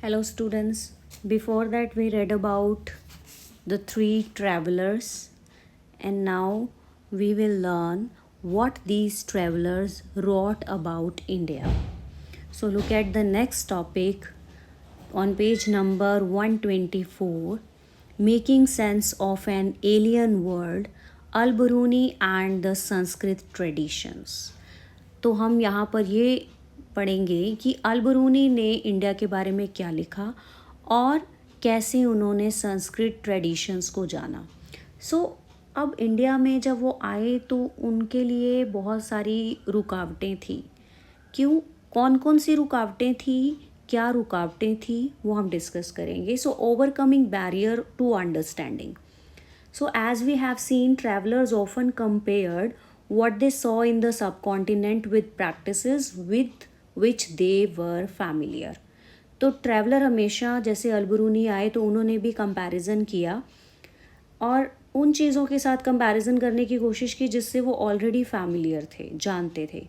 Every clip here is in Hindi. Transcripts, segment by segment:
Hello, students. Before that, we read about the three travelers, and now we will learn what these travelers wrote about India. So, look at the next topic on page number 124, Making Sense of an Alien World, Al Biruni and the Sanskrit Traditions. तो हम यहाँ पर ये पढ़ेंगे कि अल बरूनी ने इंडिया के बारे में क्या लिखा और कैसे उन्होंने संस्कृत ट्रेडिशंस को जाना। अब इंडिया में जब वो आए तो उनके लिए बहुत सारी रुकावटें थी। क्यों, कौन कौन सी रुकावटें थी, क्या रुकावटें थी, वो हम डिस्कस करेंगे। Overcoming barrier to understanding. So, as we have seen, travelers often compared what they saw in the subcontinent with practices with which they were familiar. तो ट्रैवलर हमेशा, जैसे अलबरूनी आए तो उन्होंने भी कंपैरिजन किया और उन चीज़ों के साथ कंपैरिजन करने की कोशिश की जिससे वो ऑलरेडी फैमिलियर थे, जानते थे.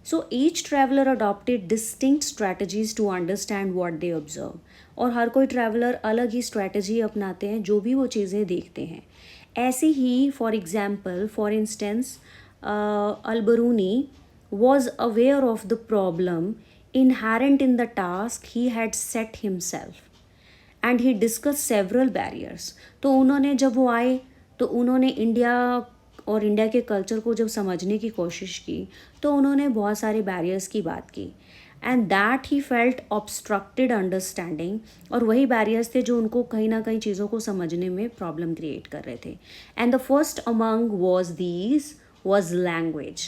So each traveller adopted distinct strategies to understand what they observe. और हर कोई ट्रैवलर अलग ही स्ट्रैटेजी अपनाते हैं जो भी वो चीज़ें देखते हैं. ऐसे ही for instance Alberuni was aware of the problem inherent in the task he had set himself and he discussed several barriers. तो उन्होंने, जब वो आए तो उन्होंने इंडिया और इंडिया के कल्चर को जब समझने की कोशिश की तो उन्होंने बहुत सारे बैरियर्स की बात की and that he felt obstructed understanding. और वही बैरियर्स थे जो उनको कहीं ना कहीं चीज़ों को समझने में प्रॉब्लम क्रिएट कर रहे थे. And the first among was language.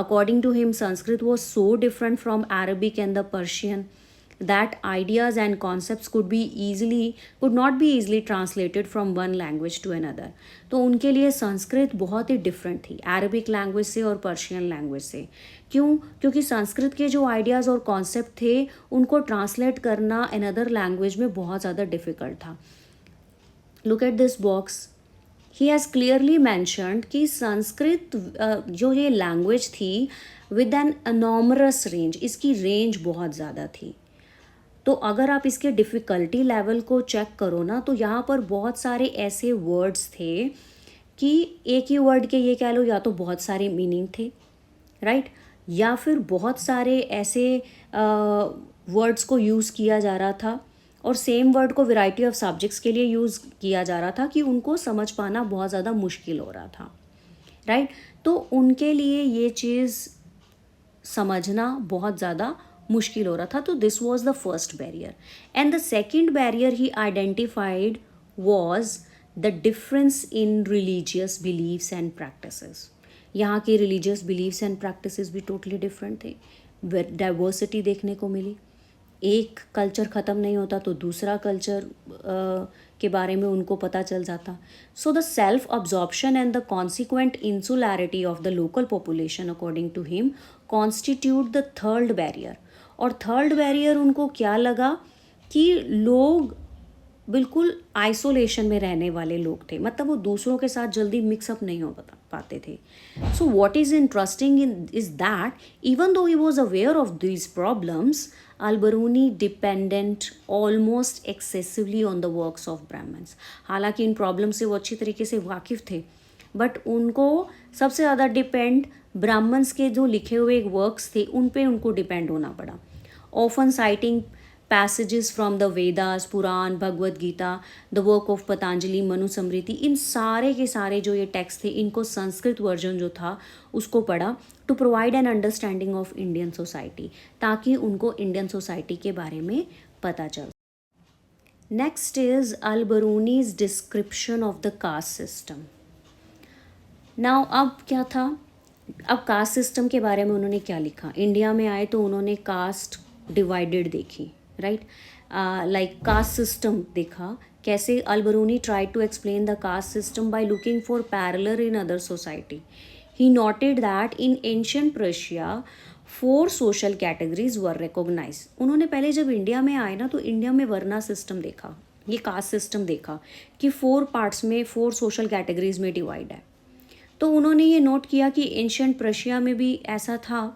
According to him, Sanskrit was so different from Arabic and the Persian that ideas and concepts could not be easily translated from one language to another. तो उनके लिए संस्कृत बहुत ही डिफरेंट थी अरबिक लैंग्वेज से और पर्शियन लैंग्वेज से. क्यों? क्योंकि संस्कृत के जो आइडियाज़ और कॉन्सेप्ट थे उनको ट्रांसलेट करना अनदर लैंग्वेज में बहुत ज़्यादा डिफ़िकल्ट था. Look at this box. He has clearly mentioned कि संस्कृत जो ये लैंग्वेज थी विद एन अनॉमरस रेंज, इसकी रेंज बहुत ज़्यादा थी. तो अगर आप इसके डिफ़िकल्टी लेवल को चेक करो ना तो यहाँ पर बहुत सारे ऐसे वर्ड्स थे कि एक ही वर्ड के ये कह लो या तो बहुत सारे मीनिंग थे, राइट, या फिर बहुत सारे ऐसे वर्ड्स को यूज़ किया जा रहा था और सेम वर्ड को वैरायटी ऑफ सब्जेक्ट्स के लिए यूज़ किया जा रहा था कि उनको समझ पाना बहुत ज़्यादा मुश्किल हो रहा था, राइट. तो उनके लिए ये चीज़ समझना बहुत ज़्यादा मुश्किल हो रहा था. तो this was the first barrier. And the second barrier he identified was the difference in religious beliefs and practices. यहाँ के रिलीजियस बिलीव्स एंड प्रैक्टिसेस भी टोटली डिफरेंट थे. डाइवर्सिटी देखने को मिली. एक कल्चर ख़त्म नहीं होता तो दूसरा कल्चर के बारे में उनको पता चल जाता. So the self absorption and the consequent insularity of the local population according to him constitute the third barrier. और थर्ड बैरियर उनको क्या लगा कि लोग बिल्कुल आइसोलेशन में रहने वाले लोग थे, मतलब वो दूसरों के साथ जल्दी मिक्सअप नहीं हो पाते थे. So what is interesting is that even though he was aware of these problems, Alberuni dependent almost excessively on the works of Brahmans. हालांकि इन प्रॉब्लम से वो अच्छी तरीके से वाकिफ़ थे बट उनको सबसे ज़्यादा डिपेंड ब्राह्मण्स के जो लिखे हुए वर्क्स थे उन पे उनको डिपेंड होना पड़ा. Often citing passages from the Vedas, Purana, Bhagavad Gita, the work of Patanjali, Manusmriti, इन सारे के सारे जो ये टेक्स्ट थे इनको संस्कृत वर्जन जो था उसको पढ़ा to provide an understanding of Indian society, ताकि उनको इंडियन सोसाइटी के बारे में पता चल. Next is Al Biruni's description of the caste system. Now अब क्या था, अब कास्ट सिस्टम के बारे में उन्होंने क्या लिखा. इंडिया में आए तो उन्होंने कास्ट डिवाइडेड देखी, राइट, लाइक कास्ट सिस्टम देखा. कैसे Alberuni try to explain the caste system by looking for parallel in other society. He noted that in ancient Persia 4 social categories were recognise. उन्होंने पहले जब इंडिया में आए ना तो इंडिया में वर्ना सिस्टम देखा, ये कास्ट सिस्टम देखा कि 4 पार्ट्स में 4 सोशल कैटेगरीज में डिवाइड है. तो उन्होंने ये नोट किया कि एंशिएंट पर्शिया में भी ऐसा था,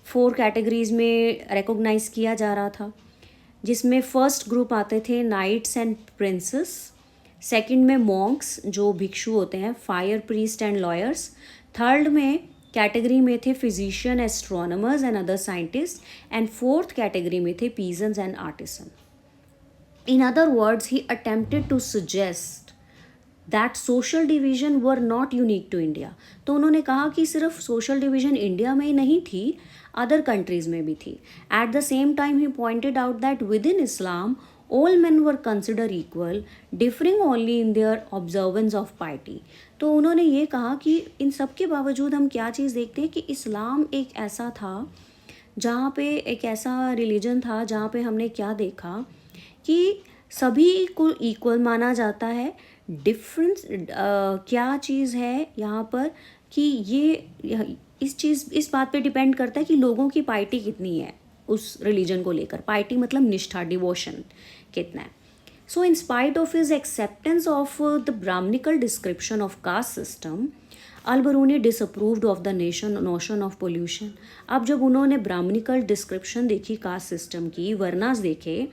4 कैटेगरीज में रिकॉग्नाइज किया जा रहा था. जिसमें फर्स्ट ग्रुप आते थे नाइट्स एंड प्रिंसेस, सेकंड में मॉन्क्स जो भिक्षु होते हैं, fire priest and lawyers, third में कैटेगरी में थे physician, astronomers and other scientist, and fourth category में थे pigeons and artisan. In other words, he attempted to suggest that social division were not unique to India. तो उन्होंने कहा कि सिर्फ social division इंडिया में ही नहीं थी, अदर कंट्रीज में भी थी. At the same time, he pointed out that within Islam, all men were considered equal, differing only in their observance of piety. तो उन्होंने ये कहा कि इन सब के बावजूद हम क्या चीज़ देखते हैं कि इस्लाम एक ऐसा था जहाँ पे एक ऐसा रिलीजन था जहाँ पे हमने क्या देखा कि सभी को इक्वल माना जाता है. डिफरेंस क्या चीज़ है यहाँ पर कि इस बात पे डिपेंड करता है कि लोगों की पाइटी कितनी है उस रिलीजन को लेकर. पाइटी मतलब निष्ठा, डिवोशन कितना है. So in spite of his acceptance of the Brahmanical description of caste system, Alberuni disapproved of the notion of pollution. अब जब उन्होंने ब्राह्मणिकल डिस्क्रिप्शन देखी कास्ट सिस्टम की, वर्नास देखे,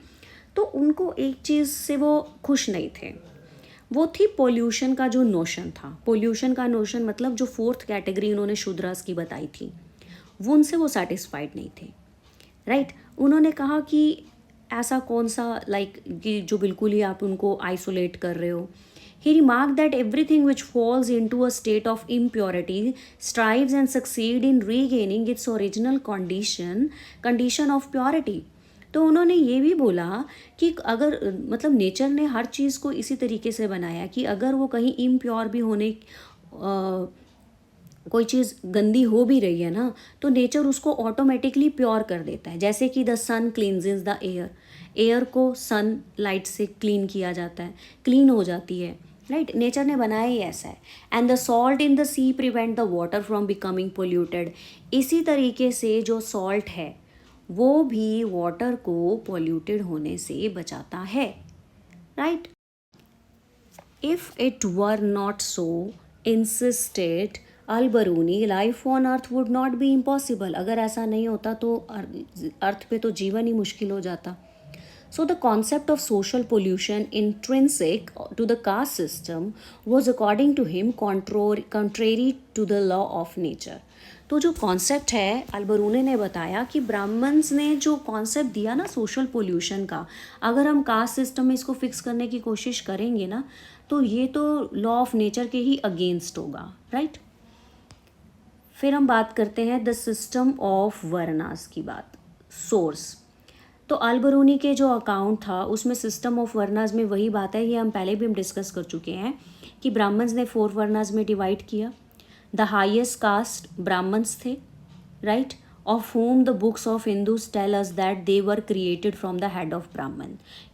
तो उनको एक चीज़ से वो खुश नहीं थे. वो थी पोल्यूशन का जो नोशन था. पोल्यूशन का नोशन मतलब जो फोर्थ कैटेगरी उन्होंने शूद्रास की बताई थी, वो उनसे वो सेटिस्फाइड नहीं थे. राइट. उन्होंने कहा कि ऐसा कौन सा कि जो बिल्कुल ही आप उनको आइसोलेट कर रहे हो. He remarked that everything which falls into a state of impurity strives and succeeds in regaining its original condition of purity. तो उन्होंने ये भी बोला कि अगर मतलब नेचर ने हर चीज़ को इसी तरीके से बनाया कि अगर वो कहीं इम्प्योर भी होने कोई चीज़ गंदी हो भी रही है ना, तो नेचर उसको ऑटोमेटिकली प्योर कर देता है. जैसे कि the sun cleanses the air. Air को सन लाइट से क्लीन किया जाता है, क्लीन हो जाती है. राइट. नेचर ने बनाया ही ऐसा है. And the salt in the sea prevent the water from becoming polluted. इसी तरीके से जो सॉल्ट है वो भी वाटर को पोल्यूटेड होने से बचाता है. Right. If it were not so, insisted Alberuni, life on earth would not be impossible. अगर ऐसा नहीं होता तो अर्थ पे तो जीवन ही मुश्किल हो जाता. So the concept of social pollution intrinsic to the caste system was according to him contrary to the law of nature. तो जो कॉन्सेप्ट है अल-बरूनी ने बताया कि ब्राह्मण्स ने जो कॉन्सेप्ट दिया ना सोशल पोल्यूशन का, अगर हम कास्ट सिस्टम में इसको फिक्स करने की कोशिश करेंगे ना, तो ये तो लॉ ऑफ नेचर के ही अगेंस्ट होगा. राइट. फिर हम बात करते हैं द सिस्टम ऑफ वर्नास की बात. सोर्स. तो अल-बरूनी के जो अकाउंट था उसमें सिस्टम ऑफ वर्नास में वही बात है, ये हम पहले भी डिस्कस कर चुके हैं कि ब्राह्मण्स ने 4 वर्नास में डिवाइड किया. द हाईएस्ट कास्ट ब्राह्मण्स थे. Right. Of whom the books of Hindus tell us that they were created from the head of Brahman,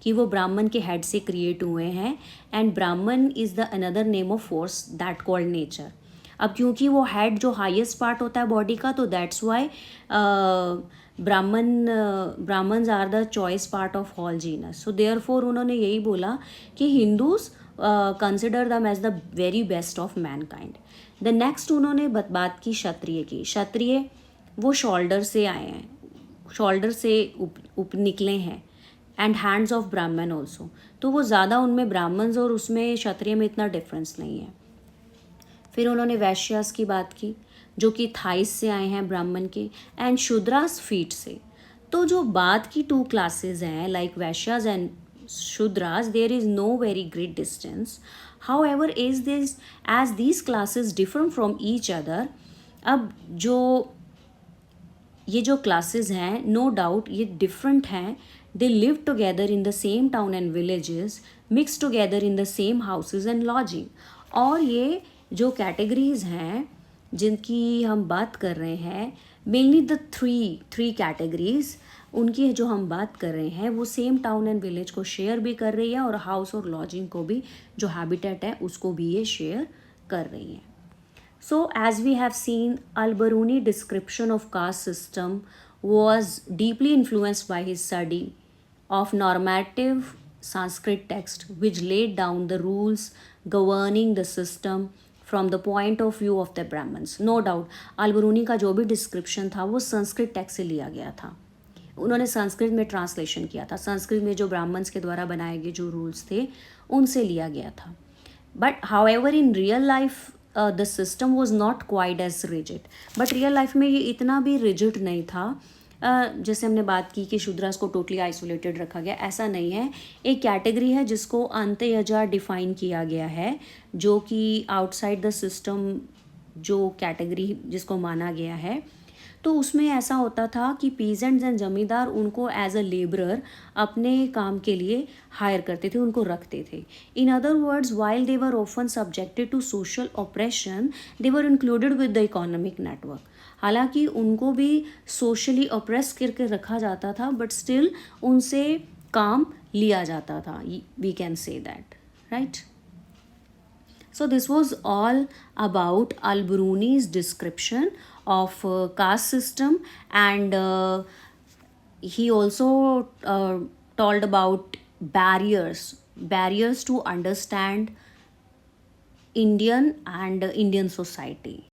कि वो ब्राह्मण के हेड से क्रिएट हुए हैं. एंड ब्राह्मण is the another name of force that called nature. अब क्योंकि वो हेड जो हाईएस्ट पार्ट होता है बॉडी का, तो that's why Brahmans are the choice part of all genus. So therefore उन्होंने यही बोला कि Hindus consider them as the very best of mankind. The next उन्होंने बात की क्षत्रिय की. क्षत्रिय वो शोल्डर से आए हैं, शोल्डर से उप निकले हैं. एंड हैंड्स ऑफ ब्राह्मण ऑल्सो. तो वो ज़्यादा उनमें ब्राह्मण्स और उसमें क्षत्रिय में इतना डिफरेंस नहीं है. फिर उन्होंने वैश्यास की बात की जो कि थाइस से आए हैं ब्राह्मण के, एंड शूद्रास फीट से. तो जो बाद की 2 क्लासेस हैं like Vaishyas and Shudras, there is no very great distance. However as these classes differ from each other. अब ये जो क्लासेस हैं, नो डाउट ये डिफरेंट हैं. They live together in the same town and villages, mix together in the same houses and lodging. और ये जो कैटेगरीज हैं जिनकी हम बात कर रहे हैं, मेनली द थ्री कैटेगरीज, उनकी जो हम बात कर रहे हैं वो सेम टाउन एंड विलेज को शेयर भी कर रही है और हाउस और लॉजिंग को भी, जो हैबिटेट है उसको भी ये शेयर कर रही हैं. So as we have seen, Al-Biruni description of caste system was deeply influenced by his study of normative Sanskrit text which laid down the rules governing the system from the point of view of the Brahmins. No doubt Al-Biruni का जो भी description था वो संस्कृत टेक्स्ट से लिया गया था. उन्होंने संस्कृत में ट्रांसलेशन किया था, संस्कृत में जो ब्राह्मण्स के द्वारा बनाए गए जो रूल्स थे उनसे लिया गया था. But however in real life the system was not quite as rigid. But real life में ये इतना भी रिजिड नहीं था. जैसे हमने बात की कि शूद्रास को टोटली आइसोलेटेड रखा गया, ऐसा नहीं है. एक कैटेगरी है जिसको अंत्ययजा डिफाइन किया गया है, जो कि आउटसाइड द सिस्टम जो कैटेगरी जिसको माना गया है. तो उसमें ऐसा होता था कि पीजेंट्स एंड जमींदार उनको एज अ लेबरर अपने काम के लिए हायर करते थे, उनको रखते थे. In other words, while they were often subjected to social operation, they were included with the economic network. हालांकि उनको भी सोशली ऑप्रेस करके रखा जाता था, बट स्टिल उनसे काम लिया जाता था. We can say that, right? So this was all about Al-Biruni's description of caste system, and he also told about barriers to understand Indian and Indian society.